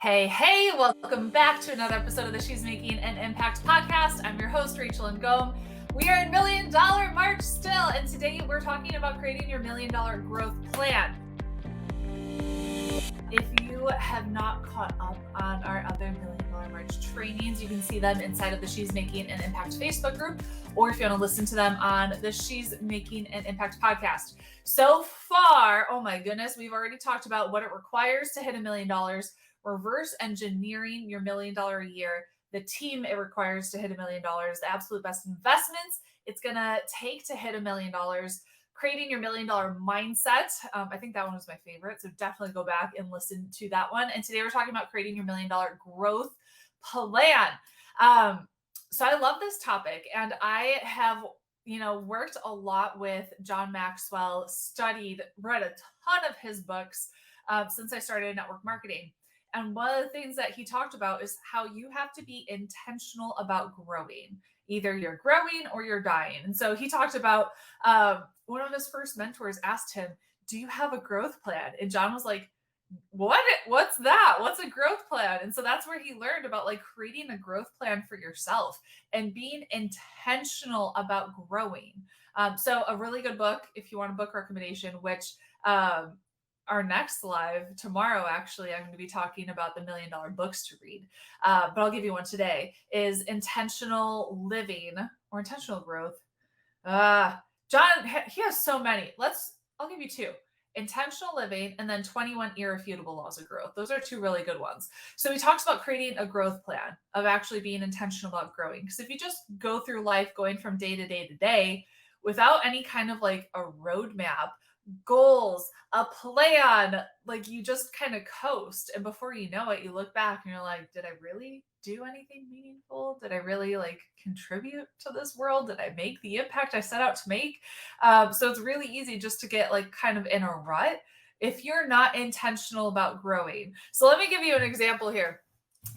Hey, welcome back to another episode of the She's Making an Impact podcast. I'm your host, Rachel Ngom. We are in $1 Million March still, and today we're talking about creating your $1 Million growth plan. If you have not caught up on our other $1 Million March trainings, you can see them inside of the She's Making an Impact Facebook group, or if you want to listen to them on the She's Making an Impact podcast. So far, oh my goodness, we've already talked about what it requires to hit $1 million, reverse engineering your $1 million a year, the team it requires to hit $1 million, the absolute best investments it's going to take to hit $1 million, creating your $1 million mindset. I think that one was my favorite. So definitely go back and listen to that one. And today we're talking about creating your $1 million growth plan. So I love this topic, and I have worked a lot with John Maxwell, read a ton of his books since I started network marketing. And one of the things that he talked about is how you have to be intentional about growing. Either you're growing or you're dying. And so he talked about one of his first mentors asked him, do you have a growth plan? And John was like, what's that? What's a growth plan? And so that's where he learned about like creating a growth plan for yourself and being intentional about growing. So a really good book, if you want a book recommendation, which our next live tomorrow, actually, I'm going to be talking about the $1 Million books to read, but I'll give you one today, is Intentional Living or Intentional Growth. John, he has so many. I'll give you two. Intentional Living and then 21 Irrefutable Laws of Growth. Those are two really good ones. So he talks about creating a growth plan of actually being intentional about growing. Because if you just go through life going from day to day to day without any kind of like a roadmap, goals, a plan, like you just kind of coast. And before you know it, you look back and you're like, did I really do anything meaningful? Did I really like contribute to this world? Did I make the impact I set out to make? So it's really easy just to get like kind of in a rut if you're not intentional about growing. So let me give you an example here.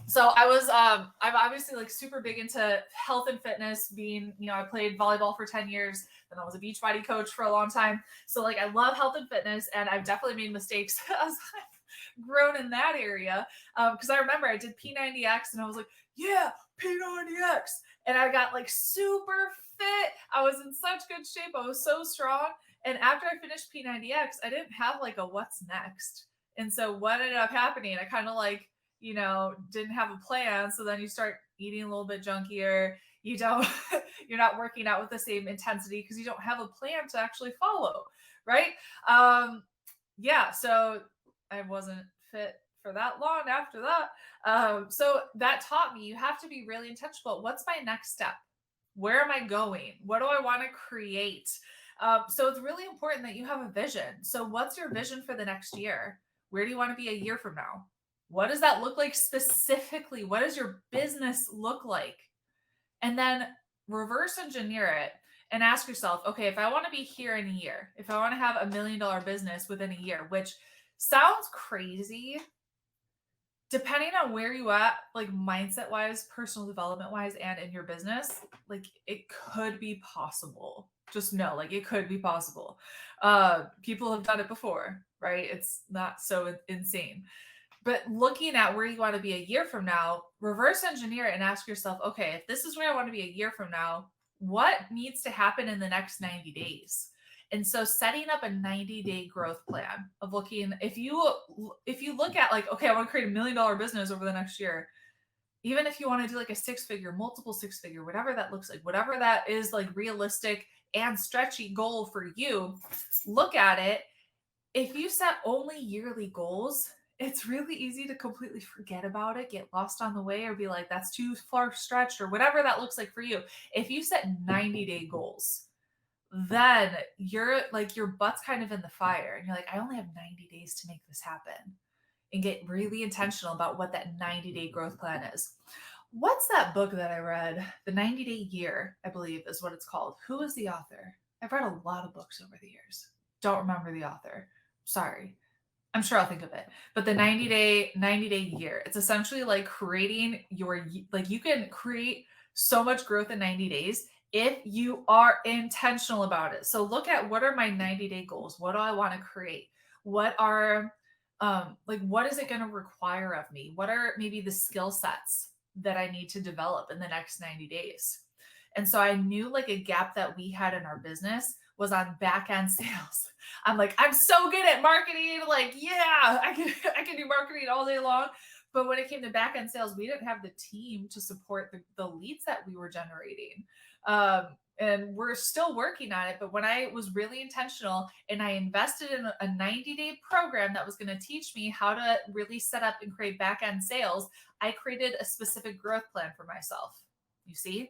So I'm obviously like super big into health and fitness, being, I played volleyball for 10 years, then I was a Beachbody coach for a long time. So like, I love health and fitness, and I've definitely made mistakes as I've grown in that area. Cause I remember I did P90X and I was like, yeah, P90X. And I got like super fit. I was in such good shape. I was so strong. And after I finished P90X, I didn't have like a what's next. And so what ended up happening, I kind of like, didn't have a plan. So then you start eating a little bit junkier. You're not working out with the same intensity because you don't have a plan to actually follow. Right. So I wasn't fit for that long after that. So that taught me you have to be really intentional. What's my next step? Where am I going? What do I want to create? So it's really important that you have a vision. So what's your vision for the next year? Where do you want to be a year from now? What does that look like specifically? What does your business look like? And then reverse engineer it and ask yourself, okay, if I want to be here in a year, if I want to have $1 million business within a year, which sounds crazy, depending on where you at, like mindset wise, personal development wise, and in your business, like it could be possible. Just know, like it could be possible. People have done it before, right? It's not so insane. But looking at where you want to be a year from now, reverse engineer it and ask yourself, okay, if this is where I want to be a year from now, what needs to happen in the next 90 days? And so setting up a 90-day growth plan of looking, if you look at like, okay, I want to create $1 million business over the next year, even if you want to do like a 6-figure, multiple 6-figure, whatever that looks like, whatever that is like realistic and stretchy goal for you, look at it. If you set only yearly goals, it's really easy to completely forget about it, get lost on the way, or be like, that's too far stretched, or whatever that looks like for you. If you set 90-day goals, then you're like, your butt's kind of in the fire and you're like, I only have 90 days to make this happen, and get really intentional about what that 90-day growth plan is. What's that book that I read? The 90-Day Year, I believe is what it's called. Who is the author? I've read a lot of books over the years. Don't remember the author. Sorry. I'm sure I'll think of it. But the 90-day year, it's essentially like creating you can create so much growth in 90 days if you are intentional about it. So look at, what are my 90-day goals? What do I want to create? What are Like, what is it going to require of me? What are maybe the skill sets that I need to develop in the next 90 days? And so I knew like a gap that we had in our business was on back end sales. I'm like, I'm so good at marketing. Like, yeah, I can do marketing all day long. But when it came to back end sales, we didn't have the team to support the leads that we were generating. And we're still working on it. But when I was really intentional and I invested in a 90-day program that was going to teach me how to really set up and create back end sales, I created a specific growth plan for myself. You see?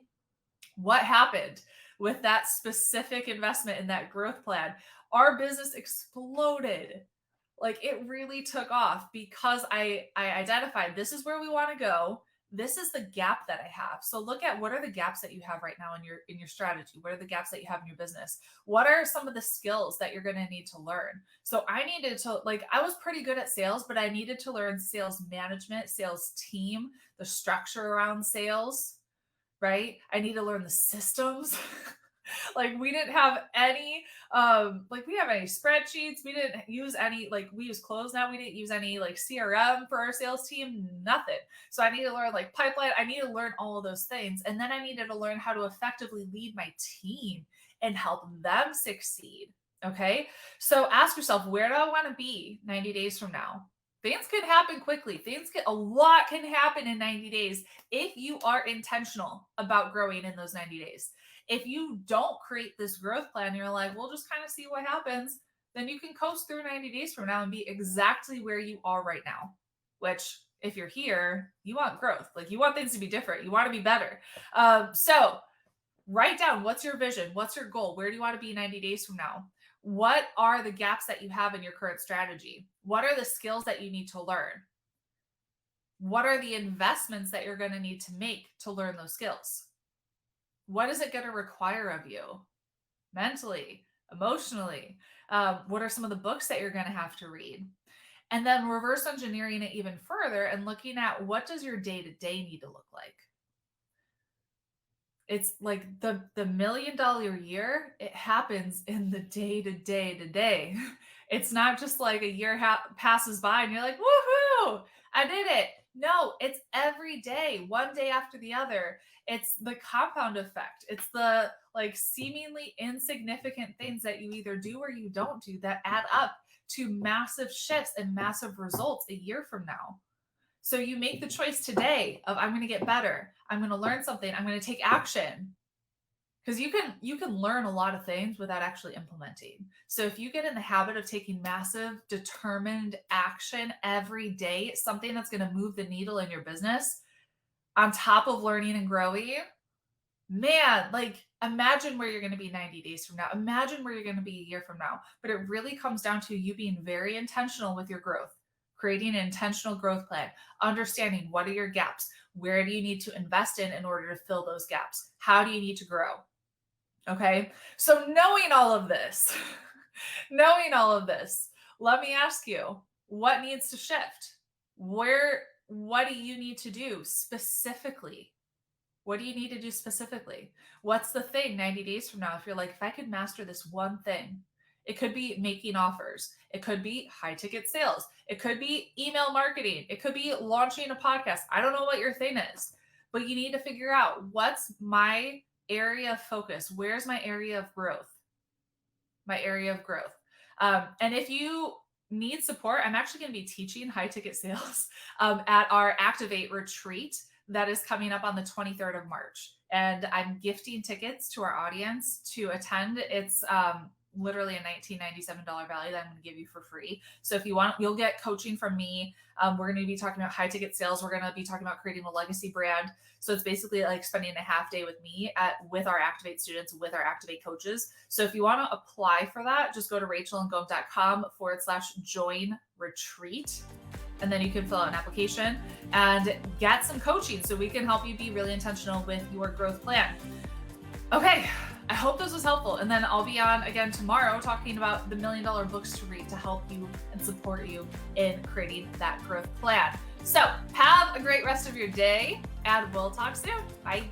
What happened with that specific investment in that growth plan? Our business exploded. Like, it really took off because I identified this is where we want to go. This is the gap that I have. So look at what are the gaps that you have right now in your strategy? What are the gaps that you have in your business? What are some of the skills that you're going to need to learn? So I needed to, like, I was pretty good at sales, but I needed to learn sales management, sales team, the structure around sales, right? I need to learn the systems. Like, we didn't have any like, we didn't have any spreadsheets. We didn't use any, like, we use Close now. We didn't use any like CRM for our sales team, nothing. So I need to learn like pipeline. I need to learn all of those things. And then I needed to learn how to effectively lead my team and help them succeed. Okay. So ask yourself, where do I want to be 90 days from now? Things can happen quickly. A lot can happen in 90 days if you are intentional about growing in those 90 days. If you don't create this growth plan, you're like, we'll just kind of see what happens, then you can coast through 90 days from now and be exactly where you are right now. Which, if you're here, you want growth. Like, you want things to be different. You want to be better. So write down, what's your vision? What's your goal? Where do you want to be 90 days from now? What are the gaps that you have in your current strategy? What are the skills that you need to learn? What are the investments that you're going to need to make to learn those skills? What is it going to require of you mentally, emotionally? What are some of the books that you're going to have to read? And then reverse engineering it even further and looking at, what does your day-to-day need to look like? It's like the $1 million year, it happens in the day. It's not just like a year passes by and you're like, woohoo, I did it. No, it's every day, one day after the other. It's the compound effect. It's the like seemingly insignificant things that you either do or you don't do that add up to massive shifts and massive results a year from now. So you make the choice today of, I'm going to get better. I'm going to learn something. I'm going to take action. Because you can learn a lot of things without actually implementing. So if you get in the habit of taking massive, determined action every day, something that's going to move the needle in your business, on top of learning and growing, man, like, imagine where you're going to be 90 days from now. Imagine where you're going to be a year from now. But it really comes down to you being very intentional with your growth, creating an intentional growth plan, understanding what are your gaps, where do you need to invest in order to fill those gaps, how do you need to grow. Okay, so knowing all of this, let me ask you, what needs to shift? What do you need to do specifically? What do you need to do specifically? What's the thing 90 days from now? If you're like, if I could master this one thing, it could be making offers. It could be high ticket sales. It could be email marketing. It could be launching a podcast. I don't know what your thing is, but you need to figure out, what's my area of focus? Where's my area of growth? And if you need support, I'm actually going to be teaching high ticket sales at our Activate retreat that is coming up on the 23rd of March. And I'm gifting tickets to our audience to attend. It's literally a $1997 value that I'm going to give you for free. So if you want, you'll get coaching from me. We're going to be talking about high ticket sales. We're going to be talking about creating a legacy brand. So it's basically like spending a half day with me with our Activate students, with our Activate coaches. So if you want to apply for that, just go to rachelngom.com/join retreat. And then you can fill out an application and get some coaching so we can help you be really intentional with your growth plan. Okay, I hope this was helpful. And then I'll be on again tomorrow talking about the $1 million books to read to help you and support you in creating that growth plan. So have a great rest of your day, and we'll talk soon. Bye.